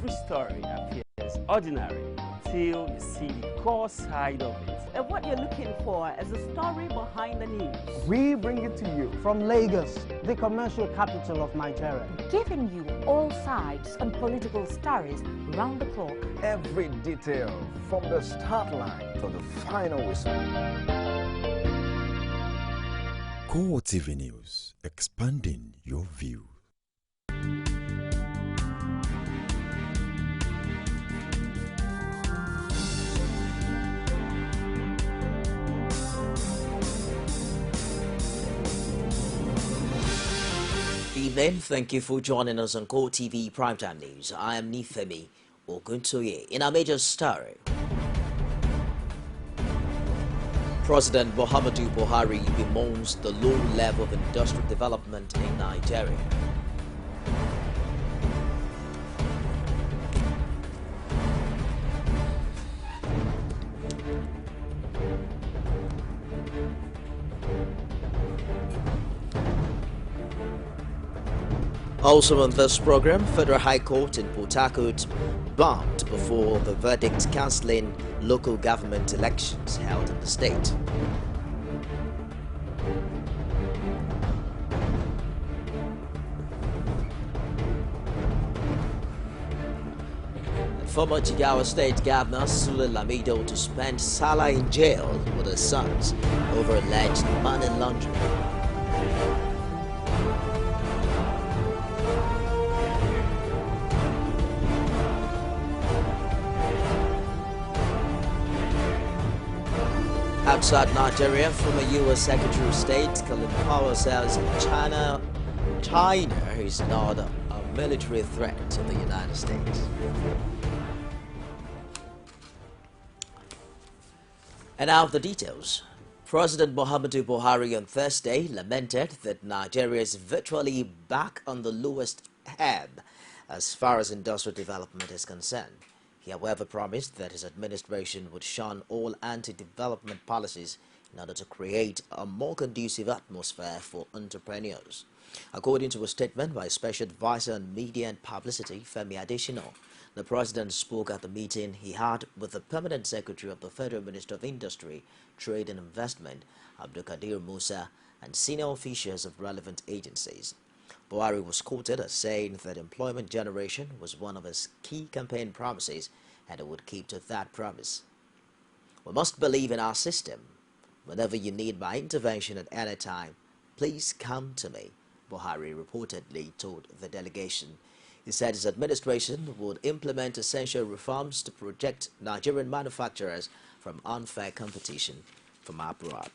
Every story appears ordinary till you see the core side of it. And what you're looking for is the story behind the news. We bring it to you from Lagos, the commercial capital of Nigeria. Giving you all sides and political stories round the clock. Every detail from the start line to the final whistle. CoreTV News, expanding your view. Evening, thank you for joining us on CoreTV Primetime News. I am Nifemi Oguntoye. In our major story, President Muhammadu Buhari bemoans the low level of industrial development in Nigeria. Also on this program, Federal High Court in Port Harcourt bombed before the verdict cancelling local government elections held in the state. Former Jigawa State Governor Sule Lamido to spend Salah in jail with his sons over alleged money laundering. Outside Nigeria, former U.S. Secretary of State Colin Powell says China is not a military threat to the United States. And now the details. President Muhammadu Buhari on Thursday lamented that Nigeria is virtually back on the lowest ebb as far as industrial development is concerned. He, however, promised that his administration would shun all anti-development policies in order to create a more conducive atmosphere for entrepreneurs. According to a statement by Special Advisor on Media and Publicity, Femi Adesina, the president spoke at the meeting he had with the Permanent Secretary of the Federal Ministry of Industry, Trade and Investment, Abdulkadir Musa, and senior officials of relevant agencies. Buhari was quoted as saying that employment generation was one of his key campaign promises and he would keep to that promise. We must believe in our system. Whenever you need my intervention at any time, please come to me, Buhari reportedly told the delegation. He said his administration would implement essential reforms to protect Nigerian manufacturers from unfair competition from abroad.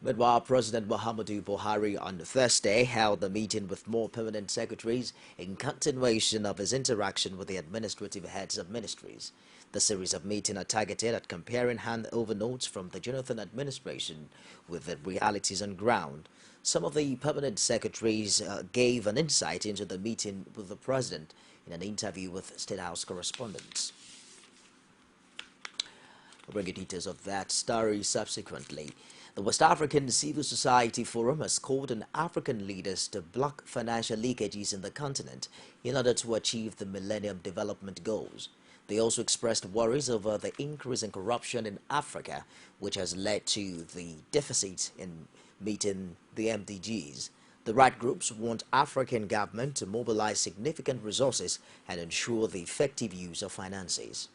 Meanwhile, President Muhammadu Buhari on Thursday held a meeting with more permanent secretaries in continuation of his interaction with the administrative heads of ministries. The series of meetings are targeted at comparing handover notes from the Jonathan administration with the realities on ground. Some of the permanent secretaries gave an insight into the meeting with the president in an interview with State House correspondents. We'll bring you details of that story subsequently. The West African Civil Society Forum has called on African leaders to block financial leakages in the continent in order to achieve the Millennium Development Goals. They also expressed worries over the increase in corruption in Africa, which has led to the deficit in meeting the MDGs. The right groups want African government to mobilize significant resources and ensure the effective use of finances.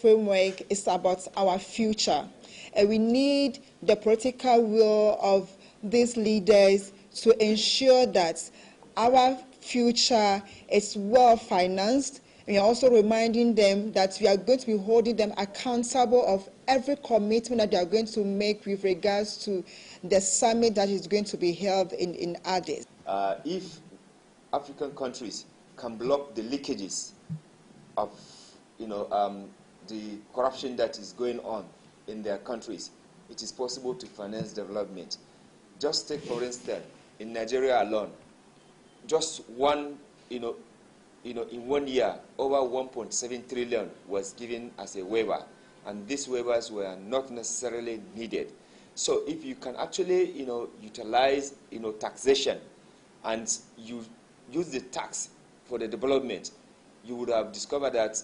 Framework is about our future, and we need the political will of these leaders to ensure that our future is well financed. We are also reminding them that we are going to be holding them accountable of every commitment that they are going to make with regards to the summit that is going to be held in Addis. If African countries can block the leakages of the corruption that is going on in their countries, it is possible to finance development. Just take, for instance, in Nigeria alone, just in 1 year, over 1.7 trillion was given as a waiver, and these waivers were not necessarily needed. So if you can actually, utilize, taxation, and you use the tax for the development, you would have discovered that,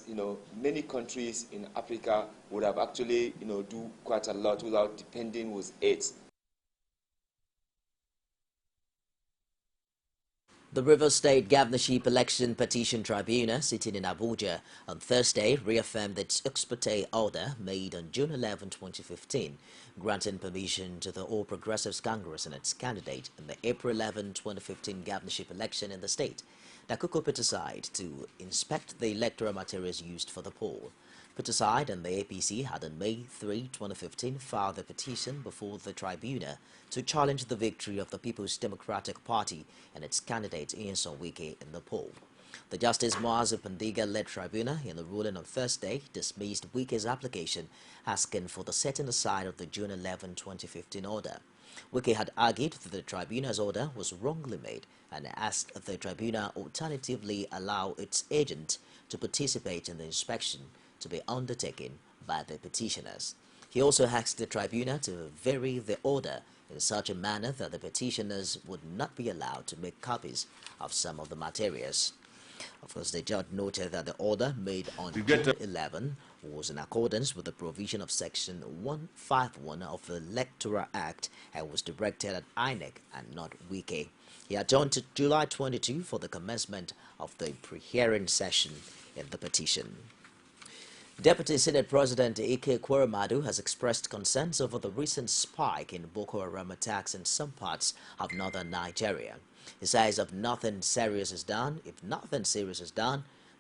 many countries in Africa would have actually, do quite a lot without depending with aid. The Rivers State Governorship Election Petition Tribunal, sitting in Abuja on Thursday, reaffirmed its ex parte order made on June 11, 2015, granting permission to the All Progressives Congress and its candidate in the April 11, 2015 governorship election in the state, Nakuko put aside to inspect the electoral materials used for the poll. Put aside and the APC had on May 3, 2015 filed a petition before the tribunal to challenge the victory of the People's Democratic Party and its candidate Nyesom Wike in the poll. The Justice Muazu Pandiga-led tribunal in the ruling on Thursday dismissed Wike's application, asking for the setting aside of the June 11, 2015 order. Wike had argued that the tribunal's order was wrongly made and asked the tribunal alternatively allow its agent to participate in the inspection to be undertaken by the petitioners. He also asked the tribunal to vary the order in such a manner that the petitioners would not be allowed to make copies of some of the materials. Of course, the judge noted that the order made on June 11 was in accordance with the provision of Section 151 of the Electoral Act and was directed at INEC and not Wike. He adjourned to July 22 for the commencement of the pre-hearing session in the petition. Deputy Senate President Ike Ekweremadu has expressed concerns over the recent spike in Boko Haram attacks in some parts of northern Nigeria. He says if nothing serious is done,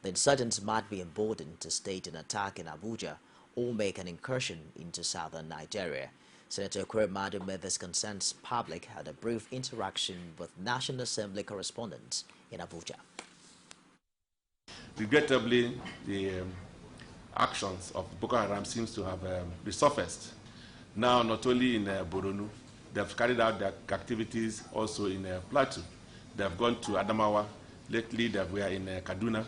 the insurgents might be emboldened to stage an attack in Abuja or make an incursion into southern Nigeria. Senator Ekweremadu made these concerns public at a brief interaction with National Assembly correspondents in Abuja. Regrettably, the actions of Boko Haram seems to have resurfaced. Now, not only in Borno, they've carried out their activities also in Plateau. They've gone to Adamawa. Lately, they were in Kaduna.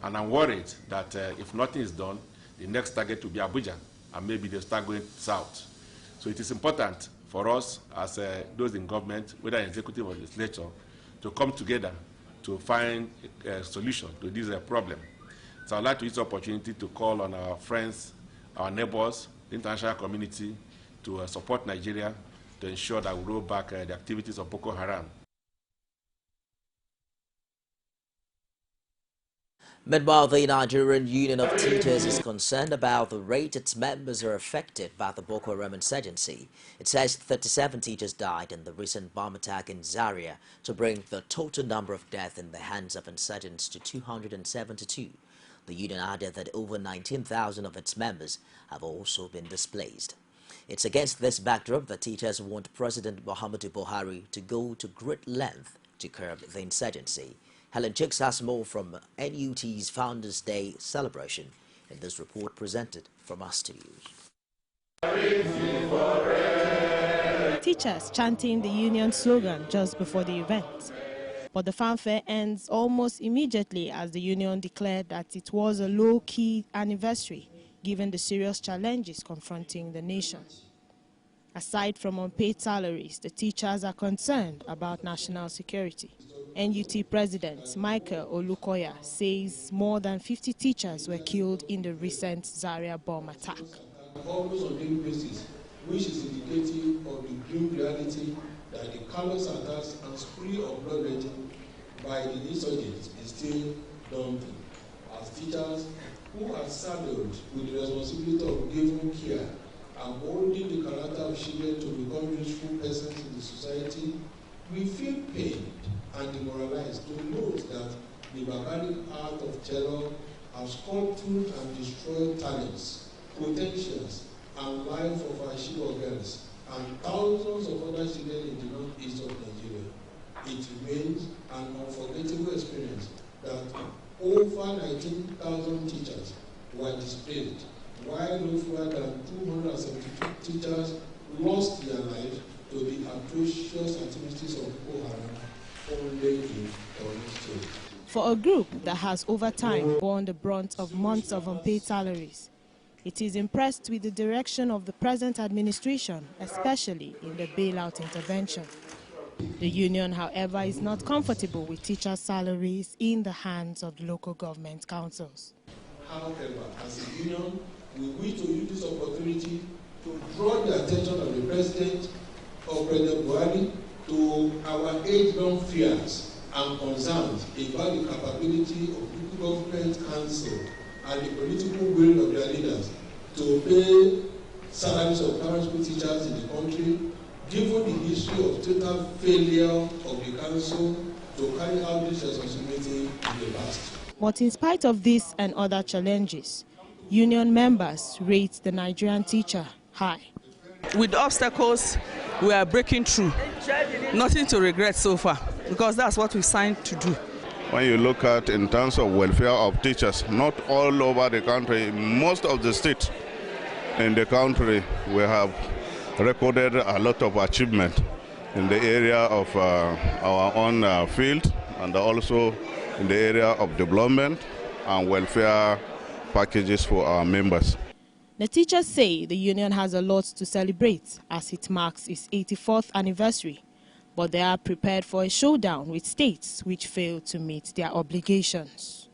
And I'm worried that if nothing is done, the next target will be Abuja, and maybe they'll start going south. So it is important for us as those in government, whether executive or legislature, to come together to find a solution to this problem. So I'd like to use the opportunity to call on our friends, our neighbors, the international community to support Nigeria to ensure that we roll back the activities of Boko Haram. Meanwhile, the Nigerian Union of Teachers is concerned about the rate its members are affected by the Boko Haram insurgency. It says 37 teachers died in the recent bomb attack in Zaria to bring the total number of deaths in the hands of insurgents to 272. The union added that over 19,000 of its members have also been displaced. It's against this backdrop that teachers want President Muhammadu Buhari to go to great length to curb the insurgency. Helen Chicks has more from NUT's Founders Day celebration in this report presented from our studios. Teachers chanting the union slogan just before the event. But the fanfare ends almost immediately as the union declared that it was a low-key anniversary given the serious challenges confronting the nation. Aside from unpaid salaries, the teachers are concerned about national security. NUT President Michael Olukoya says more than 50 teachers were killed in the recent Zaria bomb attack. Almost on a daily basis, which is indicative of the grim reality that the callous attacks and spree of bloodshed by the insurgents is still daunting. As teachers who are saddled with the responsibility of giving care and molding the character of children to become useful persons in the society, we feel pained and demoralized to note that the barbaric art of terror has sculpted and destroyed talents, potentials, and life of our Chibok girls and thousands of other children in the northeast of Nigeria. It remains an unforgettable experience that over 19,000 teachers were displaced, while no fewer than 272 teachers lost their lives to the atrocious activities of Boko Haram only in Borno State. For a group that has over time borne the brunt of months of unpaid salaries, it is impressed with the direction of the present administration, especially in the bailout intervention. The union, however, is not comfortable with teachers' salaries in the hands of the local government councils. However, as a union, we wish to use this opportunity to draw the attention of the President or President Buhari to our age-long fears and concerns about the capability of local government council and the political will of their leaders to pay salaries of primary school teachers in the country, given the history of total failure of the council to carry out this responsibility in the past. But in spite of this and other challenges, union members rate the Nigerian teacher high. With obstacles, we are breaking through. Nothing to regret so far, because that's what we signed to do. When you look at in terms of welfare of teachers, not all over the country, most of the states in the country, we have recorded a lot of achievement in the area of our own field, and also in the area of development and welfare packages for our members. The teachers say the union has a lot to celebrate as it marks its 84th anniversary, but they are prepared for a showdown with states which fail to meet their obligations.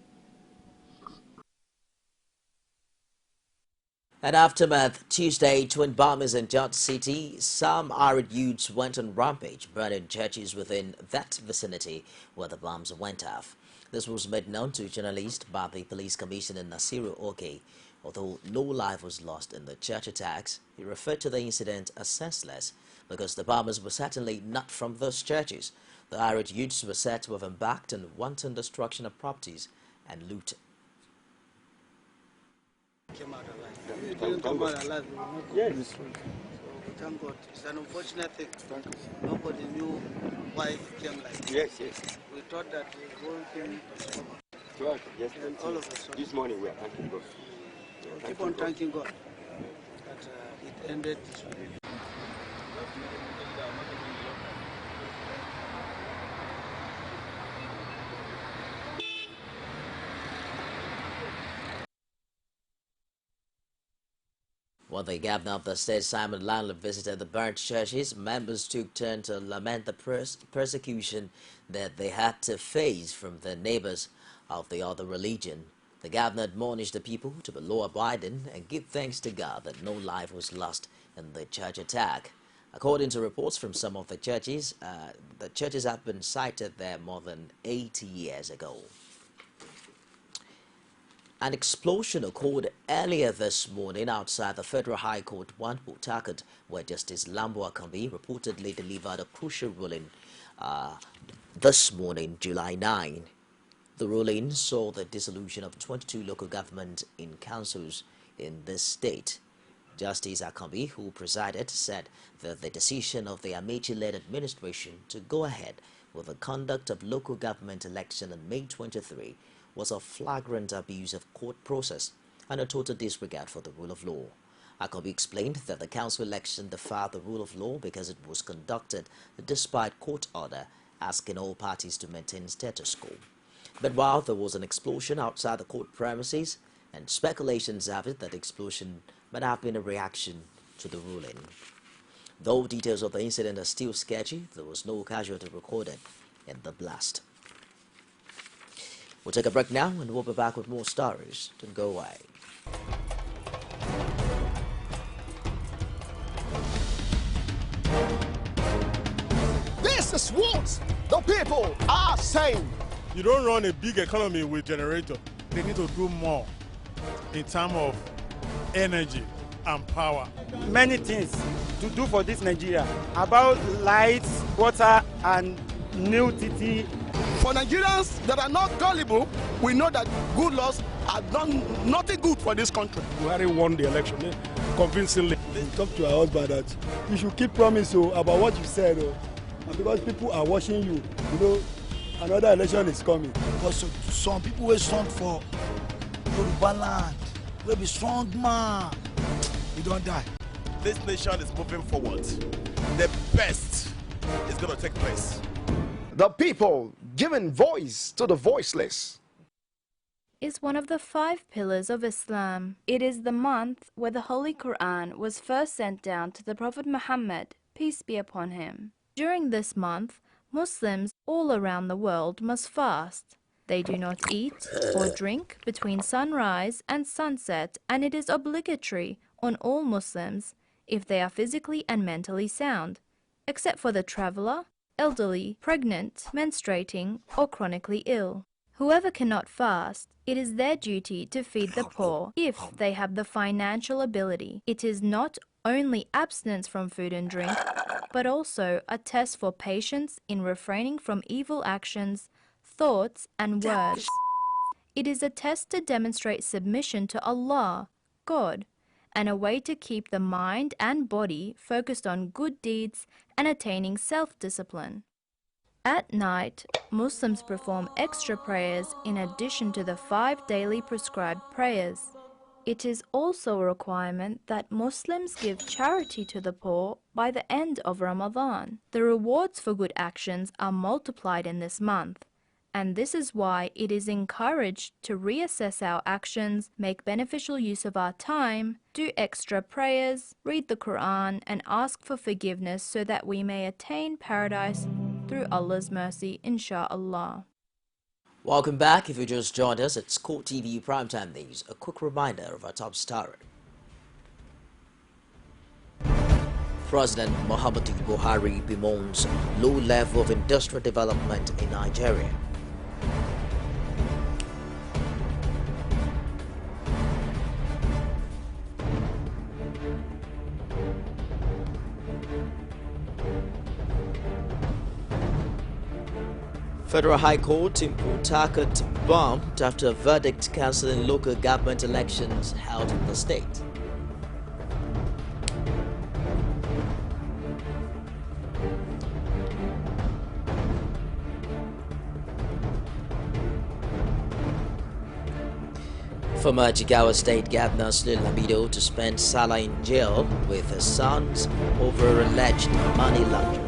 An aftermath Tuesday, twin bombings in Georgia City. Some arid youths went on rampage, burning churches within that vicinity where the bombs went off. This was made known to journalists by the police commissioner Nasiru Oke. Although no life was lost in the church attacks, he referred to the incident as senseless because the bombers were certainly not from those churches. The arid youths were said to have embarked on wanton destruction of properties and loot. Didn't come out alive. Yes. So, thank God. It's an unfortunate thing. Nobody knew why it came like this. Yes, yes. We thought that the whole thing was over. Sure, yes, and all of us. This morning we are thanking God. We'll keep on thanking God that it ended this way. When the governor of the state, Simon Lalong, visited the burnt churches, members took turn to lament the persecution that they had to face from the neighbors of the other religion. The governor admonished the people to be law-abiding and give thanks to God that no life was lost in the church attack. According to reports from some of the churches have been sited there more than 80 years ago. An explosion occurred earlier this morning outside the Federal High Court 1 Port Harcourt, where Justice Lambo Akanbi reportedly delivered a crucial ruling this morning, July 9. The ruling saw the dissolution of 22 local government in councils in this state. Justice Akanbi, who presided, said that the decision of the Amechi-led administration to go ahead with the conduct of local government election on May 23 was a flagrant abuse of court process and a total disregard for the rule of law. Akanbi explained that the council election defied the rule of law because it was conducted despite court order asking all parties to maintain status quo. But while there was an explosion outside the court premises, and speculations have it that the explosion might have been a reaction to the ruling. Though details of the incident are still sketchy, there was no casualty recorded in the blast. We'll take a break now and we'll be back with more stories. Don't go away. This is what the people are saying. You don't run a big economy with generator. They need to do more in terms of energy and power. Many things to do for this Nigeria about lights, water, and new TT. For Nigerians that are not gullible, we know that good laws have done nothing good for this country. Buhari won the election convincingly. Talk to our husband that you should keep promise about what you said, because people are watching you. You know, another election is coming. Because some people will stand for Yoruba land. Will be strong man. We don't die. This nation is moving forward. The best is going to take place. The people giving voice to the voiceless is one of the 5 pillars of Islam. It is the month where the Holy Quran was first sent down to the Prophet Muhammad, peace be upon him. During this month, Muslims all around the world must fast. They do not eat or drink between sunrise and sunset, and it is obligatory on all Muslims if they are physically and mentally sound, except for the traveler, elderly, pregnant, menstruating, or chronically ill. Whoever cannot fast, it is their duty to feed the poor if they have the financial ability. It is not only abstinence from food and drink, but also a test for patience in refraining from evil actions, thoughts, and words. It is a test to demonstrate submission to Allah, God, and a way to keep the mind and body focused on good deeds and attaining self-discipline. At night, Muslims perform extra prayers in addition to the 5 daily prescribed prayers. It is also a requirement that Muslims give charity to the poor by the end of Ramadan. The rewards for good actions are multiplied in this month, and this is why it is encouraged to reassess our actions, make beneficial use of our time, do extra prayers, read the Quran, and ask for forgiveness so that we may attain paradise through Allah's mercy, insha'Allah. Welcome back. If you just joined us, it's CoreTV Primetime News. A quick reminder of our top story. President Muhammadu Buhari bemoans low level of industrial development in Nigeria. Federal High Court in Port Harcourt bombed after a verdict cancelling local government elections held in the state. Former Jigawa State Governor Sulil Lamido to spend Salah in jail with his sons over alleged money laundering.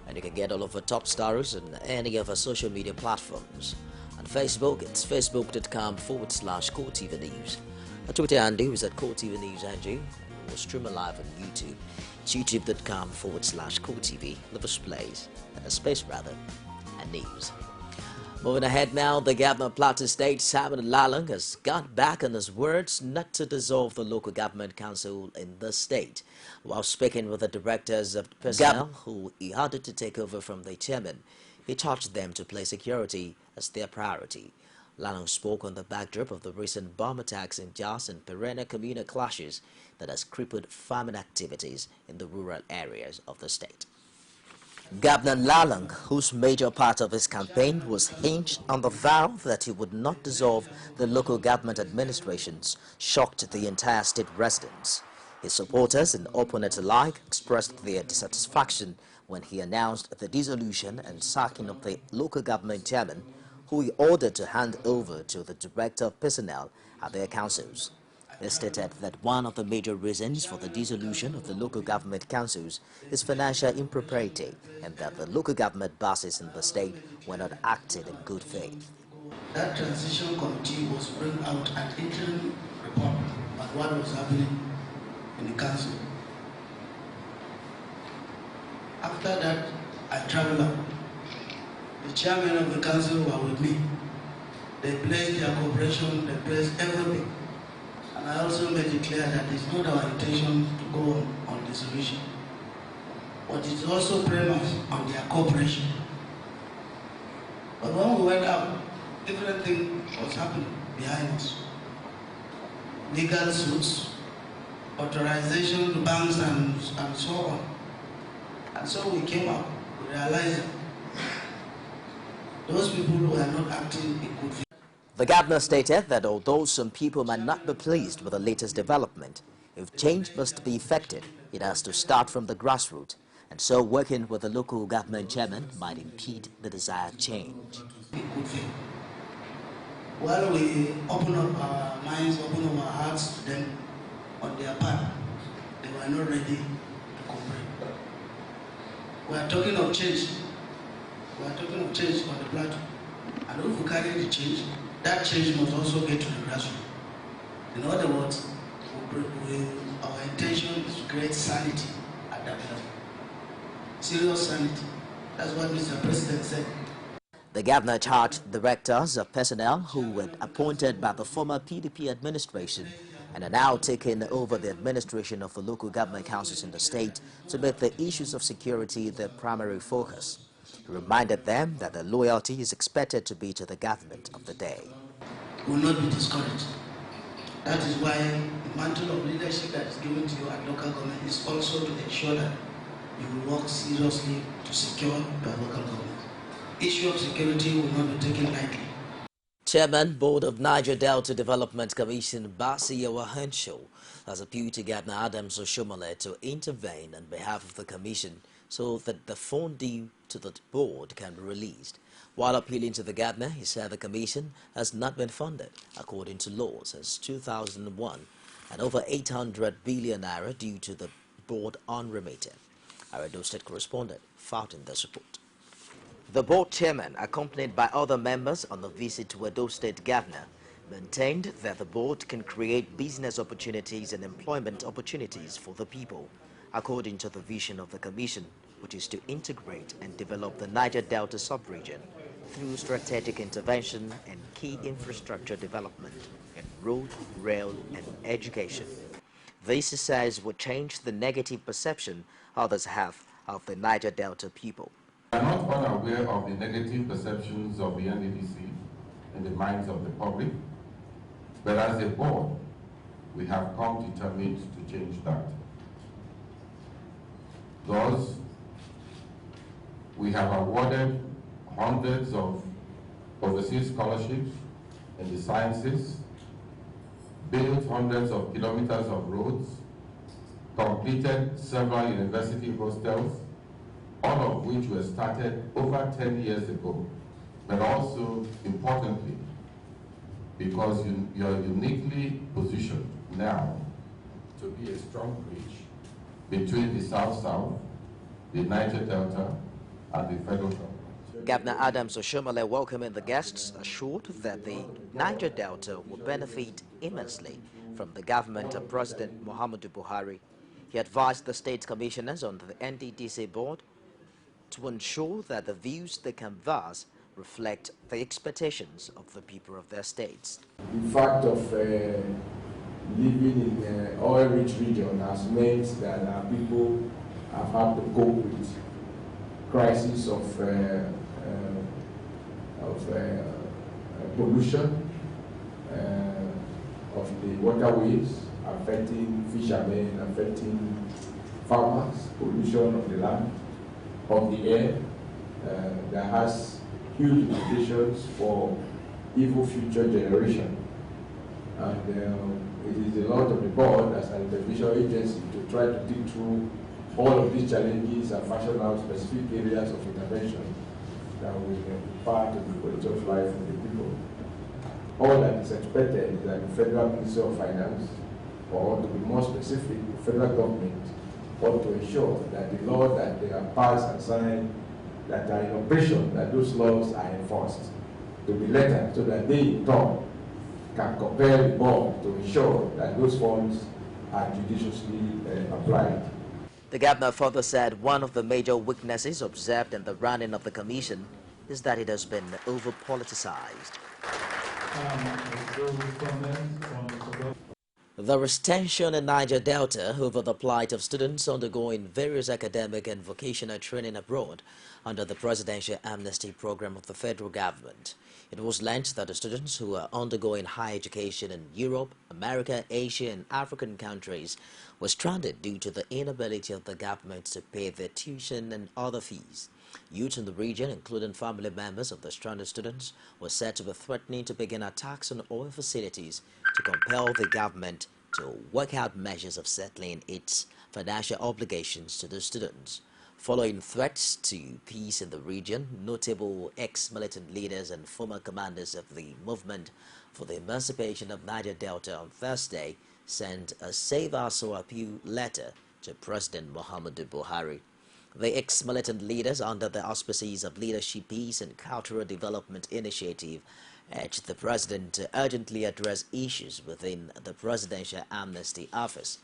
And you can get all of our top stories on any of our social media platforms. On Facebook, it's facebook.com/CoreTV News. Our Twitter handle is at CoreTV News NG. We'll stream live on YouTube. It's youtube.com/CoreTV. Live plays, space rather, and news. Moving ahead now, the Governor of Plateau State, Simon Lalang, has got back on his words not to dissolve the local government council in the state. While speaking with the directors of personnel who he ordered to take over from the chairman, he charged them to place security as their priority. Lalang spoke on the backdrop of the recent bomb attacks in Jos and perennial communal clashes that has crippled farming activities in the rural areas of the state. Governor Lalang, whose major part of his campaign was hinged on the vow that he would not dissolve the local government administrations, shocked the entire state residents. His supporters and opponents alike expressed their dissatisfaction when he announced the dissolution and sacking of the local government chairman, who he ordered to hand over to the director of personnel at their councils. He stated that one of the major reasons for the dissolution of the local government councils is financial impropriety and that the local government bosses in the state were not acting in good faith. That transition committee was bring out an interim report on what was happening in the council. After that, I traveled out. The chairman of the council were with me. They pledged their cooperation, they pledged everything. And I also made it clear that it's not our intention to go on dissolution, but it's also premise on their cooperation. But when we went out, different thing was happening behind us. Legal suits, authorization to banks and so on. And so we came out, we realized that those people were not acting in good faith. The governor stated that although some people might not be pleased with the latest development, if change must be effected, it has to start from the grassroots, and so working with the local government chairman might impede the desired change. While we open up our minds, open up our hearts to them on their part, they were not ready to cooperate. We are talking of change. We are talking of change on the plateau. And if we carry the change, that change must also get to the grassroots. In other words, our intention is to create sanity at themselves. Serious sanity. That's what Mr. President said. The governor charged directors of personnel who were appointed by the former PDP administration and are now taking over the administration of the local government councils in the state to make the issues of security their primary focus. He reminded them that their loyalty is expected to be to the government of the day. Will not be discouraged. That is why the mantle of leadership that is given to you at local government is also to ensure that you will work seriously to secure your local government. Issue of security will not be taken lightly. Chairman, Board of Niger Delta Development Commission, Basiyawa Henshaw, has appealed to Governor Adams Oshomole to intervene on behalf of the Commission so that the fund due to the board can be released. While appealing to the governor, he said the Commission has not been funded according to law since 2001 and over 800 billion naira due to the board unremitted. Our Edo State correspondent filed in this report. The board chairman, accompanied by other members on the visit to Edo State Governor, maintained that the board can create business opportunities and employment opportunities for the people, according to the vision of the Commission, which is to integrate and develop the Niger Delta sub-region through strategic intervention and key infrastructure development in road, rail, and education. This, he says, would change the negative perception others have of the Niger Delta people. We are not unaware of the negative perceptions of the NDDC in the minds of the public, but as a board, we have come determined to change that. Thus, we have awarded hundreds of overseas scholarships in the sciences, built hundreds of kilometers of roads, completed several university hostels, all of which were started over 10 years ago, but also, importantly, because you are uniquely positioned now to be a strong bridge between the South-South, the Niger Delta, and the federal government. Governor Adams Oshomole, welcoming the guests, assured that the Niger Delta will benefit immensely from the government of President Muhammadu Buhari. He advised the state commissioners on the NDDC board to ensure that the views they canvass reflect the expectations of the people of their states. The fact of living in an oil-rich region has meant that our people have had to cope with crisis of pollution of the waterways, affecting fishermen, affecting farmers, pollution of the land, of the air, that has huge implications for even future generation. And it is a lot of the board as an intervention agency to try to dig through all of these challenges and fashion out specific areas of intervention that will impact on the quality of life of the people. All that is expected is that the Federal Ministry of Finance, or to be more specific, the federal government, ought to ensure that the laws that they have passed and signed that are in operation, that those laws are enforced to be lettered so that they in turn can compel the board to ensure that those funds are judiciously applied. The governor further said one of the major weaknesses observed in the running of the commission is that it has been over-politicized. There is tension in Niger Delta over the plight of students undergoing various academic and vocational training abroad under the Presidential Amnesty Program of the federal government. It was learned that the students who are undergoing higher education in Europe, America, Asia, and African countries were stranded due to the inability of the government to pay their tuition and other fees. Youth in the region, including family members of the stranded students, were said to be threatening to begin attacks on oil facilities to compel the government to work out measures of settling its financial obligations to the students. Following threats to peace in the region, notable ex-militant leaders and former commanders of the movement for the emancipation of Niger Delta on Thursday sent a Save Our Soul appeal letter to President Muhammadu Buhari. The ex-militant leaders, under the auspices of Leadership Peace and Cultural Development Initiative, urged the president to urgently address issues within the Presidential Amnesty Office.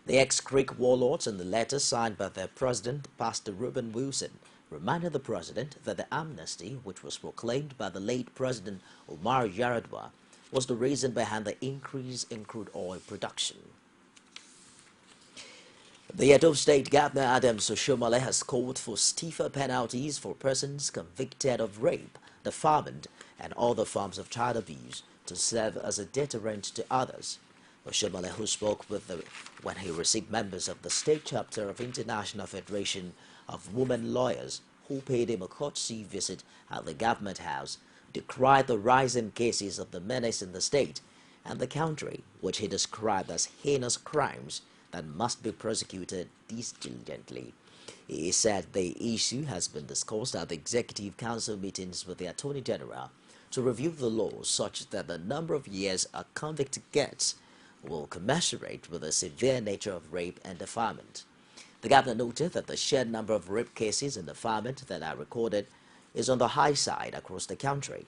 The ex-Greek warlords, in the letter signed by their president, Pastor Reuben Wilson, reminded the president that the amnesty, which was proclaimed by the late President Omar Yar'Adua, was the reason behind the increase in crude oil production. The Edo State Governor Adams Oshiomhole has called for stiffer penalties for persons convicted of rape, defilement, and other forms of child abuse to serve as a deterrent to others. Oshiomhole, who spoke when he received members of the state chapter of International Federation of Women Lawyers who paid him a courtesy visit at the government house, decried the rising cases of the menace in the state and the country, which he described as heinous crimes that must be prosecuted diligently. He said the issue has been discussed at the Executive Council meetings with the Attorney General to review the law such that the number of years a convict gets will commensurate with the severe nature of rape and defilement. The governor noted that the sheer number of rape cases and defilement that are recorded is on the high side across the country.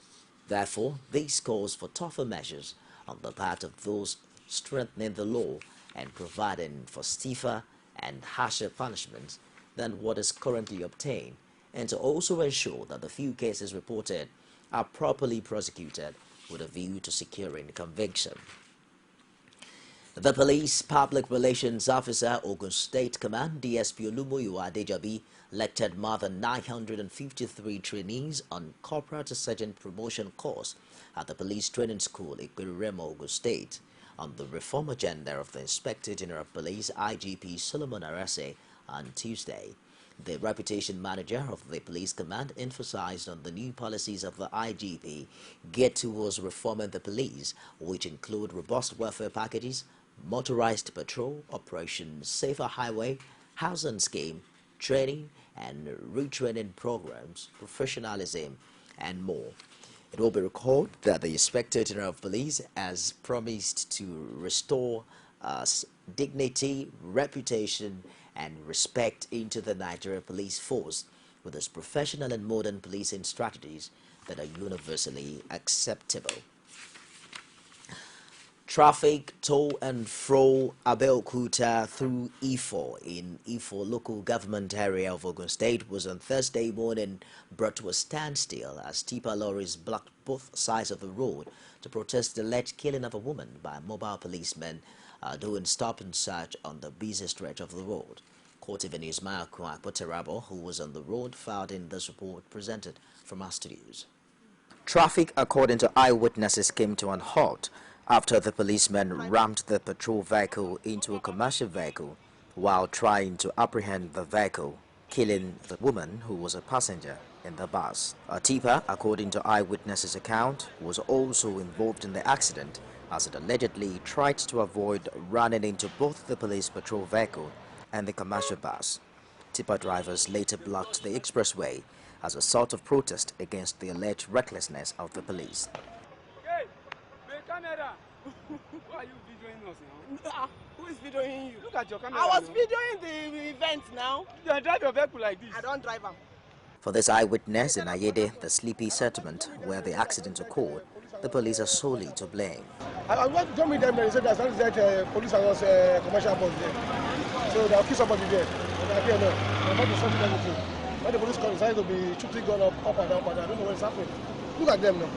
Therefore, this calls for tougher measures on the part of those strengthening the law and providing for stiffer and harsher punishments than what is currently obtained, and to also ensure that the few cases reported are properly prosecuted with a view to securing conviction. The Police Public Relations Officer, Ogun State Command, DSP Olumuyiwa Adejobi, lectured more than 953 trainees on Corporal to Sergeant promotion course at the Police Training School in Remo, Ogun State, on the reform agenda of the Inspector General of Police, IGP Solomon Arase, on Tuesday. The reputation manager of the police command emphasized on the new policies of the IGP geared towards reforming the police, which include robust welfare packages, motorized patrol operations, safer highway, housing scheme, training and retraining programs, professionalism, and more. It will be recalled that the Inspector General of Police has promised to restore dignity, reputation, and respect into the Nigeria police force with its professional and modern policing strategies that are universally acceptable. Traffic to and fro Abeokuta through Ifo in Ifo local government area of Ogun State was on Thursday morning brought to a standstill as tipper lorries blocked both sides of the road to protest the alleged killing of a woman by mobile policemen doing stop and search on the busy stretch of the road. CoreTV News Mayakwa Poterabo, who was on the road, filed in this report presented from our studios. Traffic, according to eyewitnesses, came to an halt after the policemen rammed the patrol vehicle into a commercial vehicle while trying to apprehend the vehicle, killing the woman who was a passenger in the bus. A tipper, according to eyewitnesses' account, was also involved in the accident as it allegedly tried to avoid running into both the police patrol vehicle and the commercial bus. Tipper drivers later blocked the expressway as a sort of protest against the alleged recklessness of the police. Hey, the camera! Why are you videoing us now? Who is videoing you? Look at your camera. I was videoing the event now. You drive your vehicle like this. I don't drive them. For this eyewitness in Ayede, the sleepy settlement where the accident occurred, the police are solely to blame. I want to meet them. They said that police and was commercial bus there, so they'll kill somebody there. And I hear no. I'm about to sort everything. When the police come, decided to be shooting gun up and down, but I don't know what's happening. Look at them now.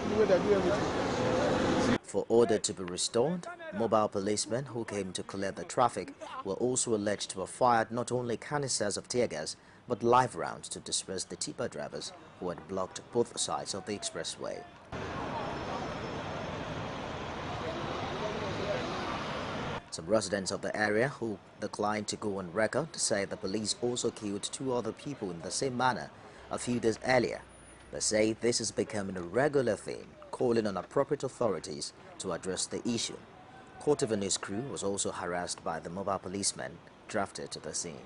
The way they do everything. For order to be restored, mobile policemen who came to clear the traffic were also alleged to have fired not only canisters of tear gas, but live rounds to disperse the tipper drivers who had blocked both sides of the expressway. Some residents of the area who declined to go on record say the police also killed 2 other people in the same manner a few days earlier. They say this is becoming a regular thing, calling on appropriate authorities to address the issue. CoreTV News crew was also harassed by the mobile policemen drafted to the scene.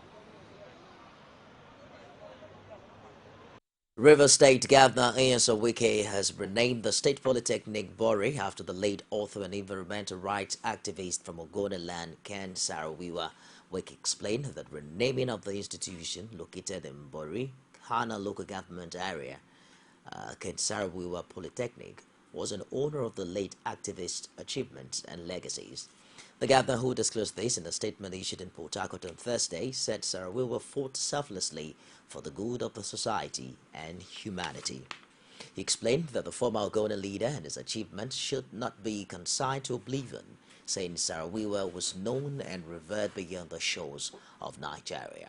Rivers State Governor Nyesom Wike has renamed the State Polytechnic Bori after the late author and environmental rights activist from Ogoniland, Ken Saro-Wiwa. Wike explained that renaming of the institution located in Bori, Hana local government area, Ken Saro-Wiwa Polytechnic, was an honor of the late activist's achievements and legacies. The governor, who disclosed this in a statement issued in Port Harcourt on Thursday, said Sarawiwa fought selflessly for the good of the society and humanity. He explained that the former Ogona leader and his achievements should not be consigned to oblivion, saying Sarawiwa was known and revered beyond the shores of Nigeria.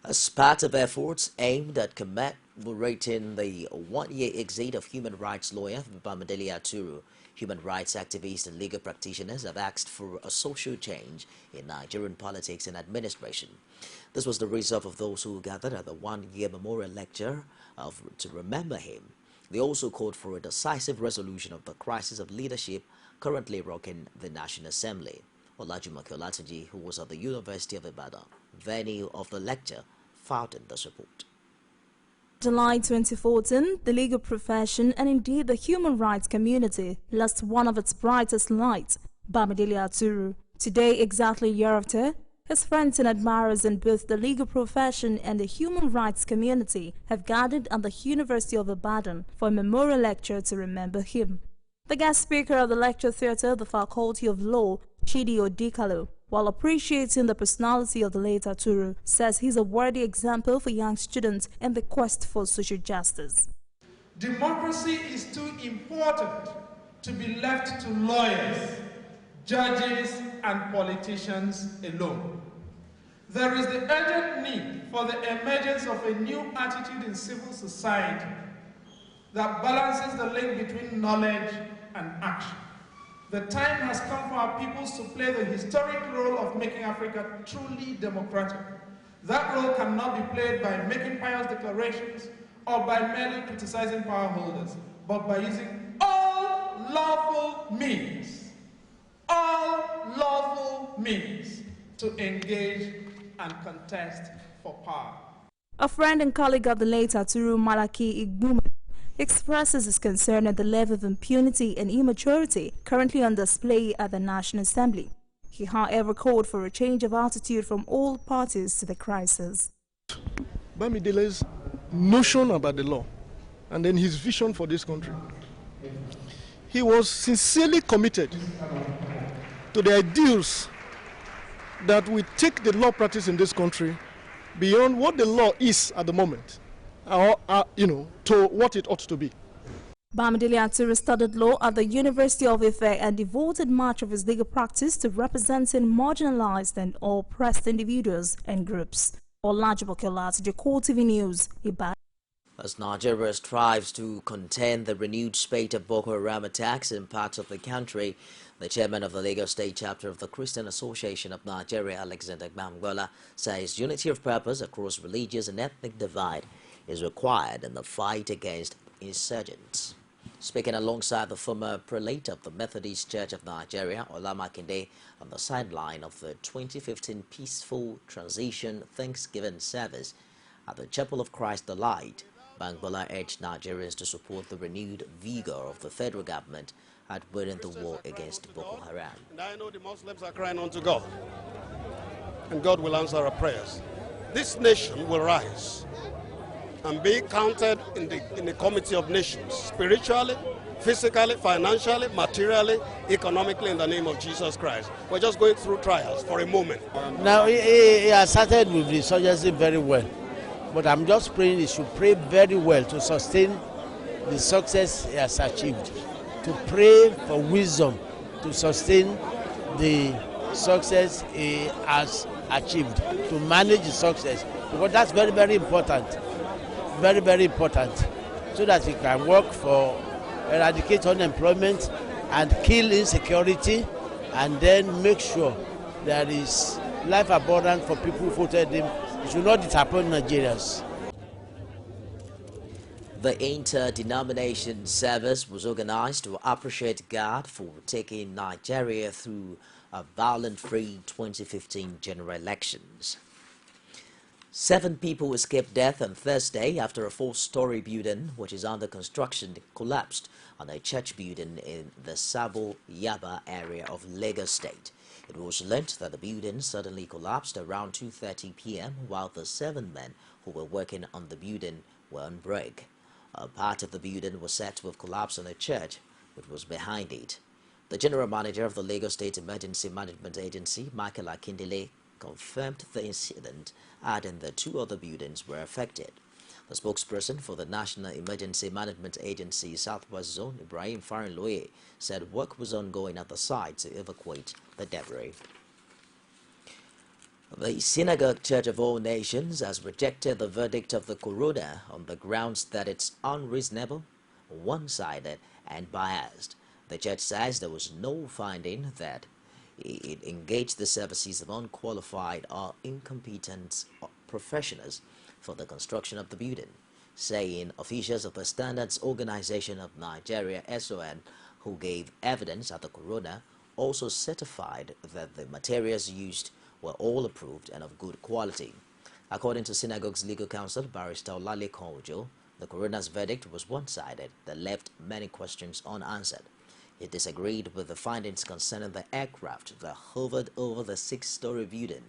As part of efforts aimed at commemorating the one-year exit of human rights lawyer Bamidele Aturu, human rights activists and legal practitioners have asked for a social change in Nigerian politics and administration. This was the result of those who gathered at the one-year memorial lecture to remember him. They also called for a decisive resolution of the crisis of leadership currently rocking the National Assembly. Olajumoke Olatunji, who was at the University of Ibadan, venue of the lecture, filed in the report. July 2014, the legal profession and indeed the human rights community lost one of its brightest lights, Bamidele Aturu. Today, exactly a year after, his friends and admirers in both the legal profession and the human rights community have gathered at the University of Ibadan for a memorial lecture to remember him. The guest speaker of the lecture theatre, the Faculty of Law, Chidi Odikalo, while appreciating the personality of the late Aturu, says he's a worthy example for young students in the quest for social justice. Democracy is too important to be left to lawyers, judges, and politicians alone. There is the urgent need for the emergence of a new attitude in civil society that balances the link between knowledge and action. The time has come for our peoples to play the historic role of making Africa truly democratic. That role cannot be played by making pious declarations or by merely criticizing power holders, but by using all lawful means to engage and contest for power. A friend and colleague of the late Aturu, Malaki Igbume, expresses his concern at the level of impunity and immaturity currently on display at the National Assembly. He, however, called for a change of attitude from all parties to the crisis. Bamidele's notion about the law and then his vision for this country. He was sincerely committed to the ideals that we take the law practice in this country beyond what the law is at the moment, to what it ought to be. Bamidele Aturu studied law at the University of Ife and devoted much of his legal practice to representing marginalized and oppressed individuals and groups. Olajumoke Olatunji, CoreTV News, Ibadan. As Nigeria strives to contain the renewed spate of Boko Haram attacks in parts of the country, the chairman of the Lagos State chapter of the Christian Association of Nigeria, Alexander Gbamgbola, says unity of purpose across religious and ethnic divide is required in the fight against insurgents. Speaking alongside the former prelate of the Methodist Church of Nigeria, Ola Makinde, on the sideline of the 2015 Peaceful Transition Thanksgiving service at the Chapel of Christ the Light, Gbamgbola urged Nigerians to support the renewed vigor of the federal government at winning the war against Boko Haram. And I know the Muslims are crying unto God, and God will answer our prayers. This nation will rise and be counted in the committee of nations, spiritually, physically, financially, materially, economically, in the name of Jesus Christ. We're just going through trials for a moment. Now, he has started with the insurgency very well, but I'm just praying he should pray very well to sustain the success he has achieved, to pray for wisdom to sustain the success he has achieved, to manage the success, because that's very, very important. Very, very important, so that we can work for eradicate unemployment and kill insecurity, and then make sure there is life abundance for people who voted him. It should not disappoint Nigerians. The inter-denomination service was organized to appreciate God for taking Nigeria through a violent-free 2015 general elections. 7 people escaped death on Thursday after a 4-story building, which is under construction, collapsed on a church building in the Sabo Yaba area of Lagos State. It was learnt that the building suddenly collapsed around 2:30 p.m. while the 7 men who were working on the building were on break. A part of the building was said to have collapsed on a church, which was behind it. The General Manager of the Lagos State Emergency Management Agency, Michael Akindele, confirmed the incident, adding that 2 other buildings were affected. The spokesperson for the National Emergency Management Agency Southwest Zone, Ibrahim Farinloye, said work was ongoing at the site to evacuate the debris. The Synagogue Church of All Nations has rejected the verdict of the coroner on the grounds that it's unreasonable, one-sided, and biased. The church says there was no finding that it engaged the services of unqualified or incompetent professionals for the construction of the building, saying officials of the Standards Organization of Nigeria, SON, who gave evidence at the coroner, also certified that the materials used were all approved and of good quality. According to Synagogue's legal counsel, Barrister Olale Konjo, the coroner's verdict was one-sided that left many questions unanswered. He disagreed with the findings concerning the aircraft that hovered over the 6-story building,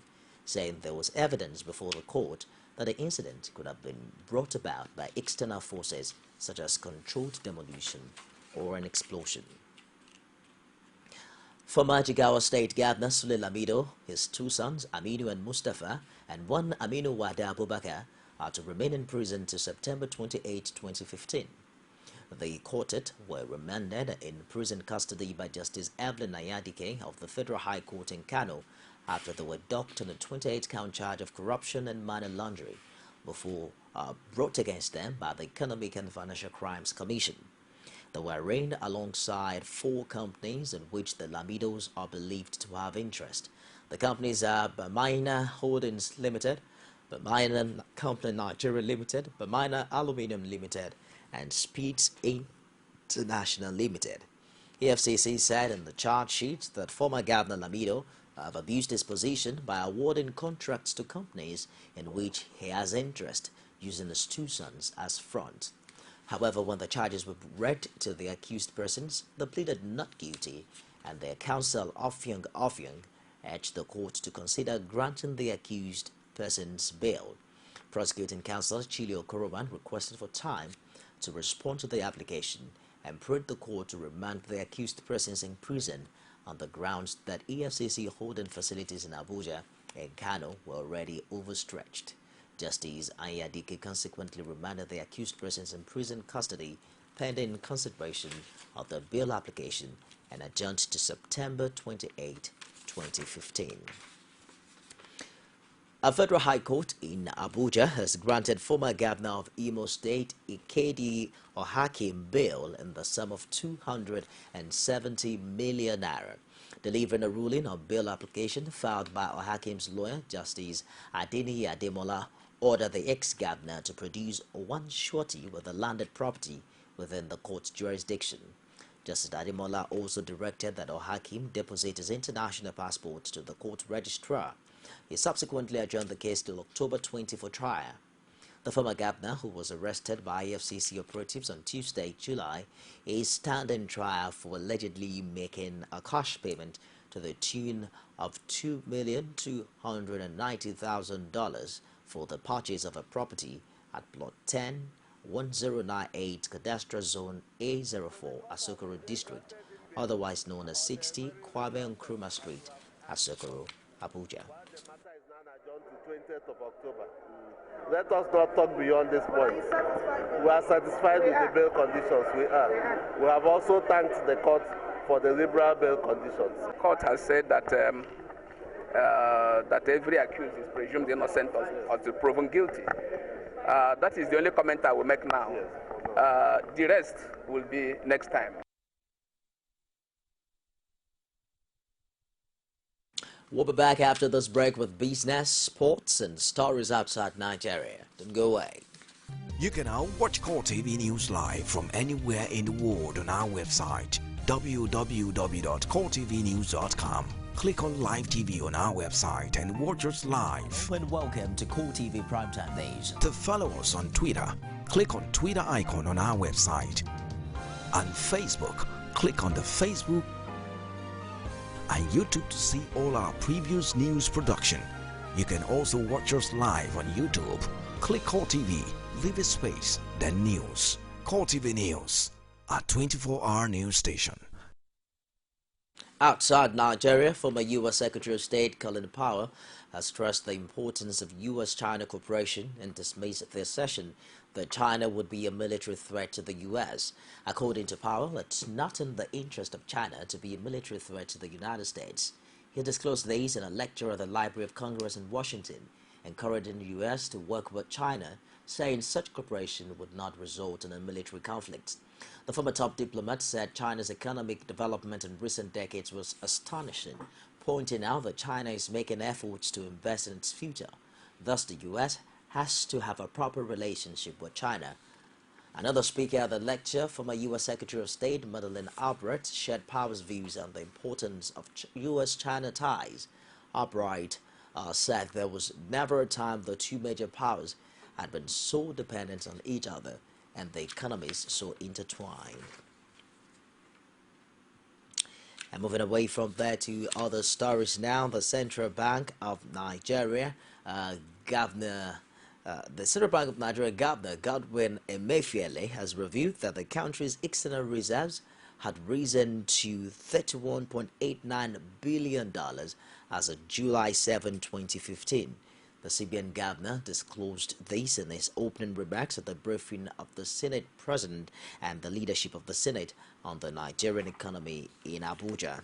saying there was evidence before the court that the incident could have been brought about by external forces such as controlled demolition or an explosion. Former Jigawa State Governor Sule Lamido, his 2 sons Aminu and Mustafa, and 1 Aminu Wada Abubakar are to remain in prison to September 28, 2015. The quartet were remanded in prison custody by Justice Evelyn Ayadike of the Federal High Court in Kano after they were docked on a 28-count charge of corruption and money laundering before brought against them by the Economic and Financial Crimes Commission. They were arraigned alongside 4 companies in which the Lamidos are believed to have interest. The companies are Bamina Holdings Limited, Bamina Company Nigeria Limited, Bamina Aluminium Limited, and Speeds International Limited. EFCC said in the charge sheet that former Governor Lamido have abused his position by awarding contracts to companies in which he has interest, using his 2 sons as front. However, when the charges were read to the accused persons, they pleaded not guilty, and their counsel, Ofyong, urged the court to consider granting the accused persons bail. Prosecuting counsel Chilio Koroban requested for time to respond to the application and prayed the court to remand the accused persons in prison on the grounds that EFCC holding facilities in Abuja and Kano were already overstretched. Justice Ayadike consequently remanded the accused persons in prison custody pending consideration of the bail application and adjourned to September 28, 2015. A federal high court in Abuja has granted former governor of Imo State, Ikedi Ohakim, bail in the sum of 270 million naira. Delivering a ruling on bail application filed by Ohakim's lawyer, Justice Adeniyi Ademola, ordered the ex-governor to produce 1 surety with the landed property within the court's jurisdiction. Justice Ademola also directed that Ohakim deposit his international passport to the court registrar. He subsequently adjourned the case till October 20 for trial. The former governor, who was arrested by EFCC operatives on Tuesday, July, is standing trial for allegedly making a cash payment to the tune of $2,290,000 for the purchase of a property at Plot 10, 1098 Cadastral Zone A04, Asokoro District, otherwise known as 60 Kwame Nkrumah Street, Asokoro, Abuja. The matter is now adjourned to 20th of October. Let us not talk beyond this point. We are satisfied with the bail conditions we are. We have also thanked the court for the liberal bail conditions. The court has said that that every accused is presumed innocent until proven guilty. That is the only comment I will make now. The rest will be next time. We'll be back after this break with business, sports, and stories outside Nigeria. Don't go away. You can now watch CoreTV News live from anywhere in the world on our website, www.coretvnews.com. Click on Live TV on our website and watch us live. And welcome to CoreTV Primetime Days. To follow us on Twitter, click on Twitter icon on our website. On Facebook, click on the Facebook and YouTube to see all our previous news production. You can also watch us live on YouTube. Click CoreTV, leave a space, then News. CoreTV News, a 24-hour news station. Outside Nigeria, former U.S. Secretary of State Colin Powell has stressed the importance of U.S.-China cooperation and dismissed the assertion that China would be a military threat to the U.S. According to Powell, it's not in the interest of China to be a military threat to the United States. He disclosed these in a lecture at the Library of Congress in Washington, encouraging the U.S. to work with China, saying such cooperation would not result in a military conflict. The former top diplomat said China's economic development in recent decades was astonishing, pointing out that China is making efforts to invest in its future. Thus, the U.S. has to have a proper relationship with China. Another speaker at the lecture, former U.S. Secretary of State Madeleine Albright, shared Powell's views on the importance of U.S.-China ties. Albright said there was never a time the two major powers had been so dependent on each other and the economies so intertwined. And moving away from there to other stories now, the Central Bank of Nigeria Governor Godwin Emefiele has revealed that the country's external reserves had risen to $31.89 billion as of July 7, 2015. The CBN governor disclosed this in his opening remarks at the briefing of the Senate President and the leadership of the Senate on the Nigerian economy in Abuja.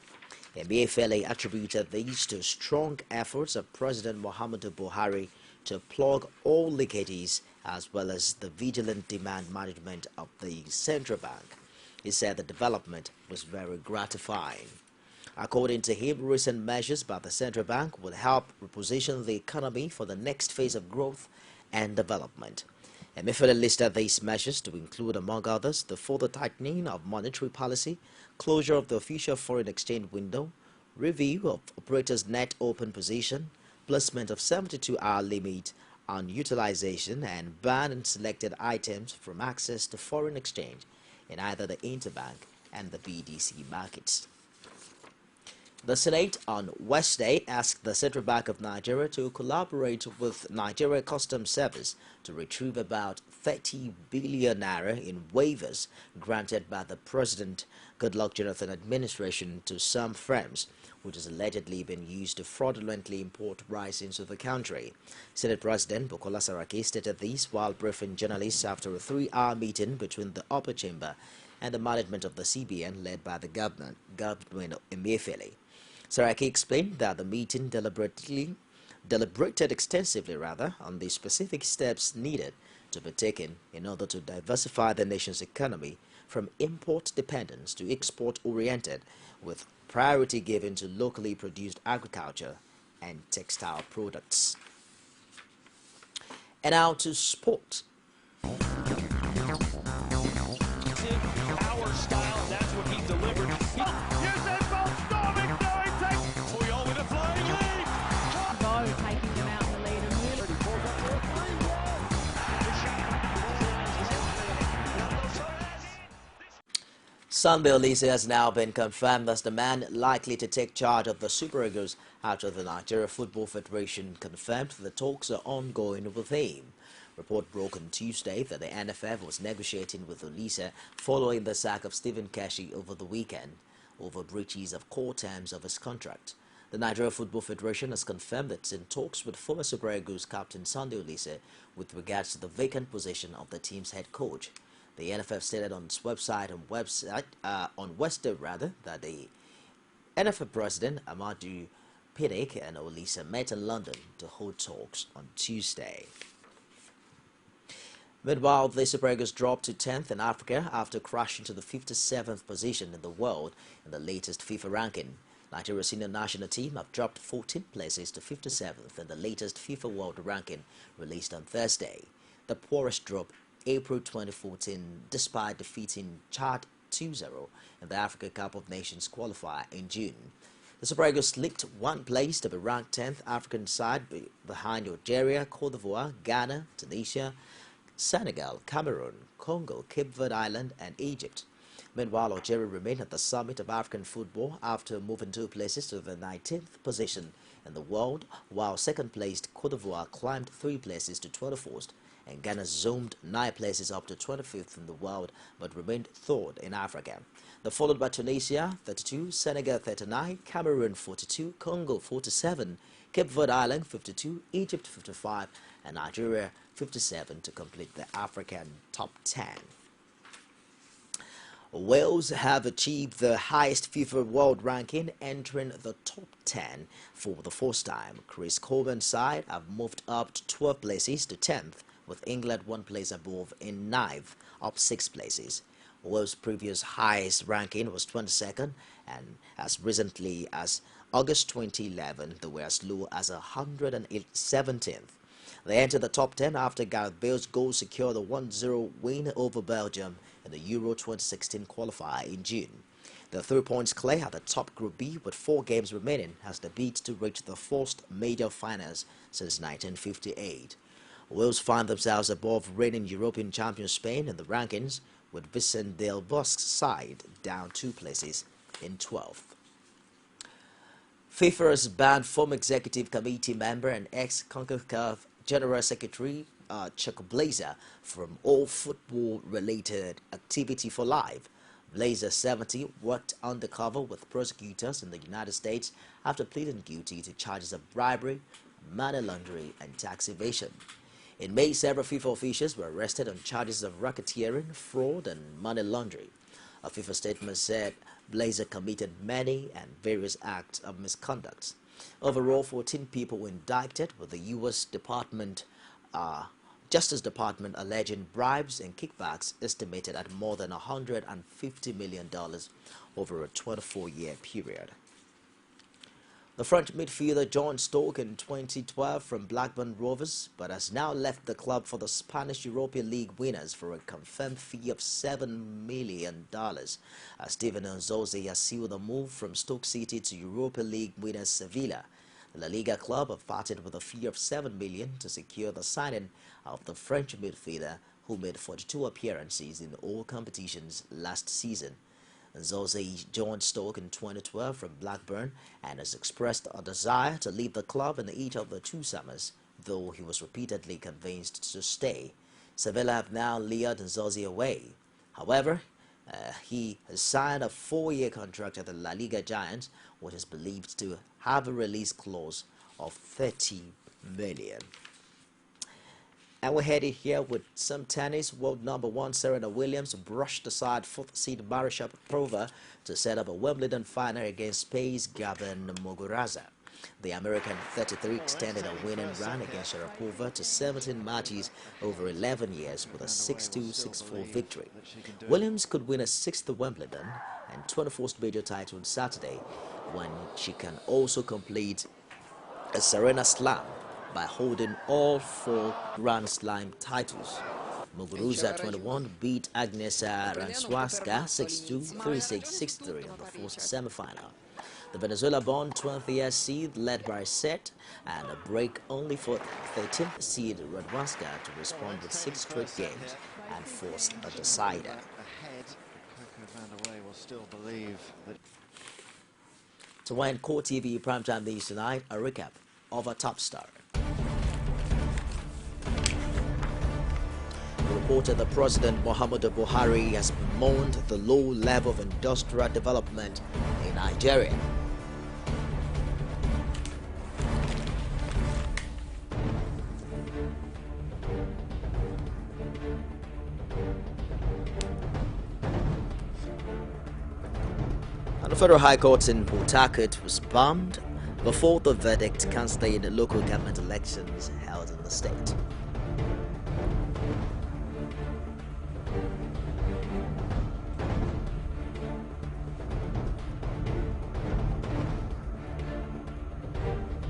Emefiele attributed these to strong efforts of President Muhammadu Buhari to plug all leakages as well as the vigilant demand management of the central bank. He said the development was very gratifying. According to him, recent measures by the central bank will help reposition the economy for the next phase of growth and development. Emefiele listed these measures to include, among others, the further tightening of monetary policy, closure of the official foreign exchange window, review of operators' net open position, placement of 72-hour limit on utilization, and ban on selected items from access to foreign exchange in either the interbank and the BDC markets. The Senate on Wednesday asked the Central Bank of Nigeria to collaborate with Nigeria Customs Service to retrieve about 30 billion naira in waivers granted by the President Goodluck Jonathan administration to some firms, which has allegedly been used to fraudulently import rice into the country. Senate President Bukola Saraki stated this while briefing journalists after a 3-hour meeting between the upper chamber and the management of the CBN led by the governor, Godwin Emefiele. Saraki explained that the meeting deliberated extensively on the specific steps needed to be taken in order to diversify the nation's economy from import dependence to export oriented, with priority given to locally produced agriculture and textile products. And now to sport. Our style, that's what he delivered. Here's that ball storming, Puyol with a flying lead. Go taking them out in the lead. Sunday Olise has now been confirmed as the man likely to take charge of the Super Eagles after the Nigeria Football Federation confirmed the talks are ongoing with him. Report broke on Tuesday that the NFF was negotiating with Olise following the sack of Stephen Keshi over the weekend over breaches of core terms of his contract. The Nigeria Football Federation has confirmed that it's in talks with former Super Eagles captain Sunday Olise with regards to the vacant position of the team's head coach. The NFF stated on its website on Wednesday that the NFF president Amadou Pinnick and Olise met in London to hold talks on Tuesday. Meanwhile, the Super Eagles dropped to 10th in Africa after crashing to the 57th position in the world in the latest FIFA ranking. Nigeria's senior national team have dropped 14 places to 57th in the latest FIFA World Ranking released on Thursday. The poorest drop April 2014 despite defeating Chad 2-0 in the Africa Cup of Nations qualifier in June. The Super Eagles slipped one place to be ranked 10th African side behind Algeria, Cote d'Ivoire, Ghana, Tunisia, Senegal, Cameroon, Congo, Cape Verde Island and Egypt. Meanwhile, Algeria remained at the summit of African football after moving 2 places to the 19th position in the world, while second-placed Cote d'Ivoire climbed 3 places to 24th and Ghana zoomed 9 places up to 25th in the world but remained 3rd in Africa. They're followed by Tunisia 32, Senegal 39, Cameroon 42, Congo 47, Cape Verde Island 52, Egypt 55, and Nigeria 57 to complete the African top 10. Wales have achieved the highest FIFA world ranking, entering the top 10 for the first time. Chris Coleman's side have moved up to 12 places to 10th, with England 1 place above in 9th, up 6 places. Wales' previous highest ranking was 22nd, and as recently as August 2011, they were as low as 117th. They entered the top 10 after Gareth Bale's goal secured a 1-0 win over Belgium in the Euro 2016 qualifier in June. The 3 points clear at the top Group B with 4 games remaining as they beat to reach the first major finals since 1958. Wales find themselves above reigning European champion Spain in the rankings, with Vincent Del Bosque's side down 2 places in 12th. FIFA's banned former executive committee member and ex-CONCACAF General Secretary Chuck Blazer from all football-related activity for life. Blazer, 70, worked undercover with prosecutors in the United States after pleading guilty to charges of bribery, money laundering, and tax evasion. In May, several FIFA officials were arrested on charges of racketeering, fraud, and money laundering. A FIFA statement said Blazer committed many and various acts of misconduct. Overall, 14 people were indicted, with the U.S. Justice Department alleging bribes and kickbacks estimated at more than $150 million over a 24-year period. The French midfielder joined Stoke in 2012 from Blackburn Rovers, but has now left the club for the Spanish Europa League winners for a confirmed fee of $7 million. Steven Nzozi has sealed the move from Stoke City to Europa League winners Sevilla. The La Liga club have parted with a fee of $7 million to secure the signing of the French midfielder, who made 42 appearances in all competitions last season. Nzozi joined Stoke in 2012 from Blackburn and has expressed a desire to leave the club in each of the 2 summers, though he was repeatedly convinced to stay. Sevilla have now lured Nzozi away. However, he has signed a 4-year contract at the La Liga Giants, which is believed to have a release clause of $30 million. And we're headed here with some tennis. World number 1 Serena Williams brushed aside 4th seed Maria Sharapova to set up a Wimbledon final against Spain's Gabin Muguruza. The American 33 extended a winning run against Sharapova to 17 matches over 11 years with a 6-2, 6-4 victory. Williams could win a 6th Wimbledon and 21st major title on Saturday, when she can also complete a Serena Slam by holding all 4 Grand Slam titles. Muguruza, 21, beat Agnieszka Ranswajska 6-2, 3-6, 6-3 in the first semi-final. The Venezuela-born 20th seed led by a set and a break, only for 13th seed Radwanska to respond with 6 straight games and forced a decider. To end CoreTV Primetime News tonight, a recap of our top story. Reported that President Muhammadu Buhari has bemoaned the low level of industrial development in Nigeria. And the Federal High Court in Port Harcourt was bombed before the verdict cancelling the local government elections held in the state.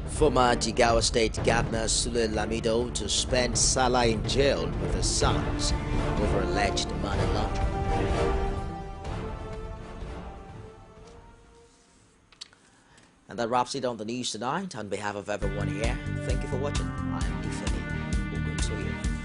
Former Jigawa State Governor Sule Lamido to spend Salah in jail with his sons over alleged money laundering. And that wraps it on the news tonight. On behalf of everyone here, thank you for watching. I am Ifemi Ogunsoye.